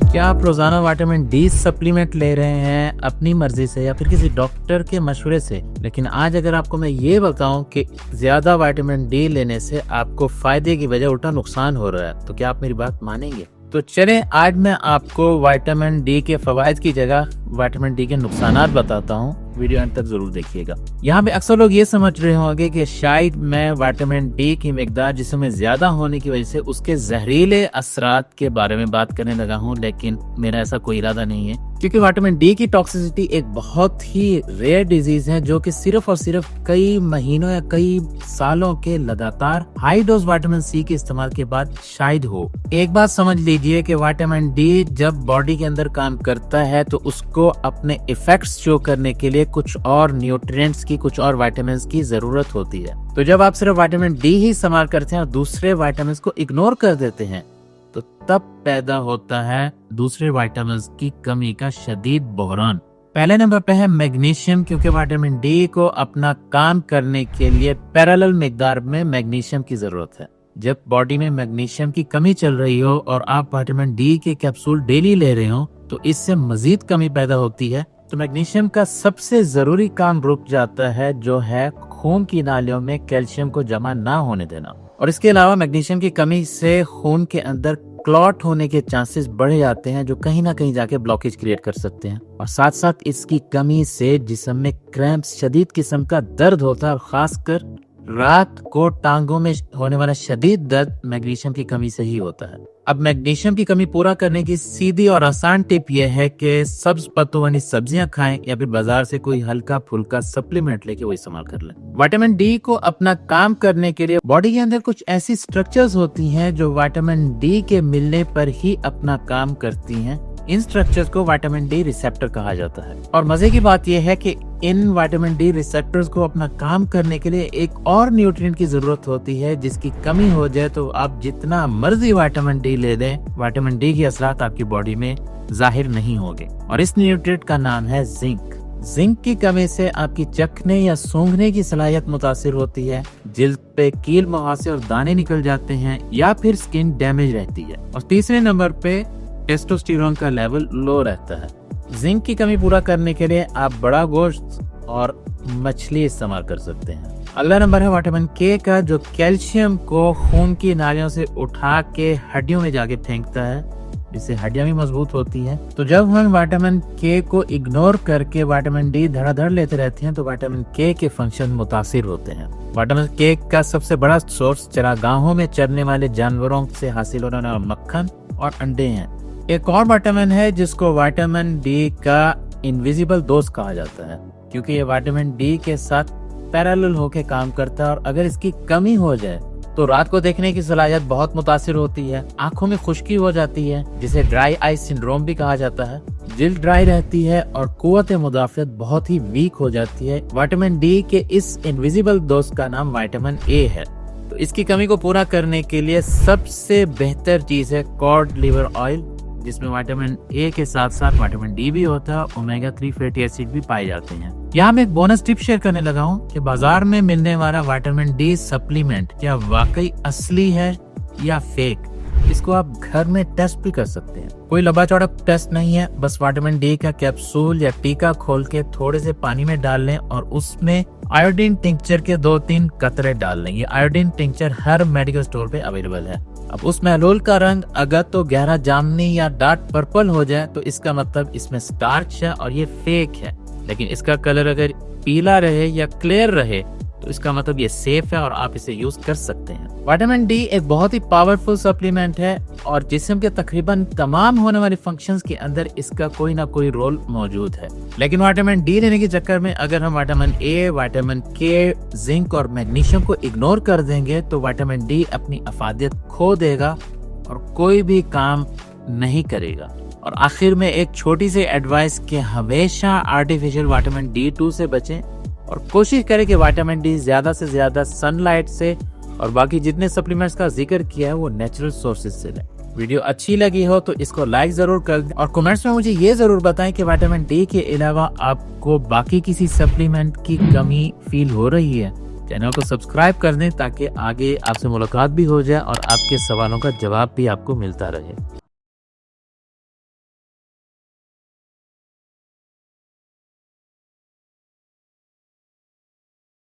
क्या आप रोजाना विटामिन डी सप्लीमेंट ले रहे हैं अपनी मर्जी से या फिर किसी डॉक्टर के मशवरे से? लेकिन आज अगर आपको मैं ये बताऊं कि ज्यादा विटामिन डी लेने से आपको फायदे की बजाय उल्टा नुकसान हो रहा है, तो क्या आप मेरी बात मानेंगे? तो चलें आज मैं आपको विटामिन डी के फवायद की जगह विटामिन डी के नुकसानात बताता हूँ। वीडियो अंत तक जरूर देखिएगा। यहाँ पे अक्सर लोग ये समझ रहे होंगे कि शायद मैं विटामिन डी की मिकदार जिस्म में ज्यादा होने की वजह से उसके जहरीले असरात के बारे में बात करने लगा हूँ, लेकिन मेरा ऐसा कोई इरादा नहीं है, क्योंकि विटामिन डी की टॉक्सिसिटी एक बहुत ही रेयर डिजीज है जो कि सिर्फ और सिर्फ कई महीनों या कई सालों के लगातार हाई डोज विटामिन सी के इस्तेमाल के बाद शायद हो। एक बात समझ लीजिए कि विटामिन डी जब बॉडी के अंदर काम करता है तो उसको अपने इफेक्ट्स शो करने के लिए कुछ और न्यूट्रिएंट्स की, कुछ और विटामिन्स की जरूरत होती है। तो जब आप सिर्फ विटामिन डी ही इस्तेमाल करते हैं और दूसरे विटामिन्स को इग्नोर कर देते हैं तो तब पैदा होता है दूसरे विटामिन्स की कमी का शदीद बहरान। पहले नंबर पे है मैग्नीशियम, क्योंकि विटामिन डी को अपना काम करने के लिए पैरेलल मिकदार में मैग्नीशियम की जरूरत है। जब बॉडी में मैग्नीशियम की कमी चल रही हो और आप विटामिन डी के कैप्सूल डेली ले रहे हो तो इससे मजीद कमी पैदा होती है। तो मैग्नीशियम का सबसे जरूरी काम रुक जाता है, जो है खून की नालियों में कैल्शियम को जमा ना होने देना। और इसके अलावा मैग्नीशियम की कमी से खून के अंदर क्लॉट होने के चांसेस बढ़ जाते हैं, जो कहीं ना कहीं जाके ब्लॉकेज क्रिएट कर सकते हैं। और साथ साथ इसकी कमी से जिस्म में क्रैम्प्स, शदीद किस्म का दर्द होता है, और खासकर रात को टांगों में होने वाला शदीद दर्द मैग्नीशियम की कमी से ही होता है। अब मैग्नीशियम की कमी पूरा करने की सीधी और आसान टिप यह है कि सब्ज पत्तों वाली सब्जियां खाएं या फिर बाजार से कोई हल्का फुल्का सप्लीमेंट लेके वो इस्तेमाल कर लें। विटामिन डी को अपना काम करने के लिए बॉडी के अंदर कुछ ऐसी स्ट्रक्चर्स होती हैं जो विटामिन डी के मिलने पर ही अपना काम करती हैं। इन स्ट्रक्चर्स को विटामिन डी रिसेप्टर कहा जाता है। और मजे की बात यह है कि इन विटामिन डी रिसेप्टर्स को अपना काम करने के लिए एक और न्यूट्रिएंट की जरूरत होती है, जिसकी कमी हो जाए तो आप जितना मर्जी विटामिन डी ले दें, विटामिन डी के असरात आपकी बॉडी में जाहिर नहीं होंगे। और इस न्यूट्रिएंट का नाम है जिंक। जिंक की कमी से आपकी चखने या सूंघने की सलाहियत मुतासिर होती है, जिल्द पे कील मुहासे और दाने निकल जाते हैं, या फिर स्किन डैमेज रहती है। और तीसरे नंबर पे टेस्टोस्टेरोन का लेवल लो रहता है। जिंक की कमी पूरा करने के लिए आप बड़ा गोश्त और मछली इस्तेमाल कर सकते हैं। अगला नंबर है विटामिन के का, जो कैल्शियम को खून की नालियों से उठा के हड्डियों में जाके फेंकता है, जिससे हड्डियां भी मजबूत होती हैं। तो जब हम विटामिन के को इग्नोर करके विटामिन डी धड़ाधड़ लेते रहते हैं तो विटामिन के के फंक्शन मुतासिर होते हैं। विटामिन के का सबसे बड़ा सोर्स चरागाहों में चरने वाले जानवरों से हासिल होने वाला मक्खन और अंडे हैं। एक और विटामिन है जिसको विटामिन डी का इनविजिबल दोस्त कहा जाता है, क्योंकि ये विटामिन डी के साथ पैरेलल होके काम करता है। और अगर इसकी कमी हो जाए तो रात को देखने की सलाहियत बहुत मुतासिर होती है, आंखों में खुश्की हो जाती है, जिसे ड्राई आई सिंड्रोम भी कहा जाता है, जिल्द ड्राई रहती है और कुव्वत मुदाफियत बहुत ही वीक हो जाती है। विटामिन डी के इस इनविजिबल दोस्त का नाम विटामिन ए है। तो इसकी कमी को पूरा करने के लिए सबसे बेहतर चीज है कॉड लिवर ऑयल, जिसमें विटामिन ए के साथ साथ विटामिन डी भी होता है, ओमेगा 3 फैटी एसिड भी पाए जाते हैं। यहाँ मैं एक बोनस टिप शेयर करने लगा हूँ कि बाजार में मिलने वाला विटामिन डी सप्लीमेंट क्या वाकई असली है या फेक, इसको आप घर में टेस्ट भी कर सकते हैं। कोई लंबा चौड़ा टेस्ट नहीं है, बस विटामिन डी का कैप्सूल या टीका खोल के थोड़े से पानी में डाल लें और उसमें आयोडीन टिंक्चर के 2-3 कतरे डाल लें। ये आयोडीन टिंक्चर हर मेडिकल स्टोर पे अवेलेबल है। अब उस महलूल का रंग अगर तो गहरा जामुनी या डार्क पर्पल हो जाए तो इसका मतलब इसमें स्टार्च है और ये फेक है। लेकिन इसका कलर अगर पीला रहे या क्लियर रहे तो इसका मतलब ये सेफ है और आप इसे यूज कर सकते हैं। विटामिन डी एक बहुत ही पावरफुल सप्लीमेंट है और जिस्म के तकरीबन तमाम होने वाले फंक्शंस के अंदर इसका कोई ना कोई रोल मौजूद है। लेकिन विटामिन डी लेने के चक्कर में अगर हम विटामिन ए, विटामिन के, जिंक और मैग्नीशियम को इग्नोर कर देंगे तो विटामिन डी अपनी अफादियत खो देगा और कोई भी काम नहीं करेगा। और आखिर में एक छोटी सी एडवाइस कि हमेशा आर्टिफिशियल विटामिन D2 से बचें और कोशिश करें कि विटामिन डी ज्यादा से ज्यादा सनलाइट से और बाकी जितने सप्लीमेंट्स का जिक्र किया है वो नेचुरल सोर्सेज से लें। वीडियो अच्छी लगी हो तो इसको लाइक जरूर कर दें और कमेंट्स में मुझे ये जरूर बताएं कि विटामिन डी के अलावा आपको बाकी किसी सप्लीमेंट की कमी फील हो रही है। चैनल को सब्सक्राइब कर दें ताकि आगे आपसे मुलाकात भी हो जाए और आपके सवालों का जवाब भी आपको मिलता रहे।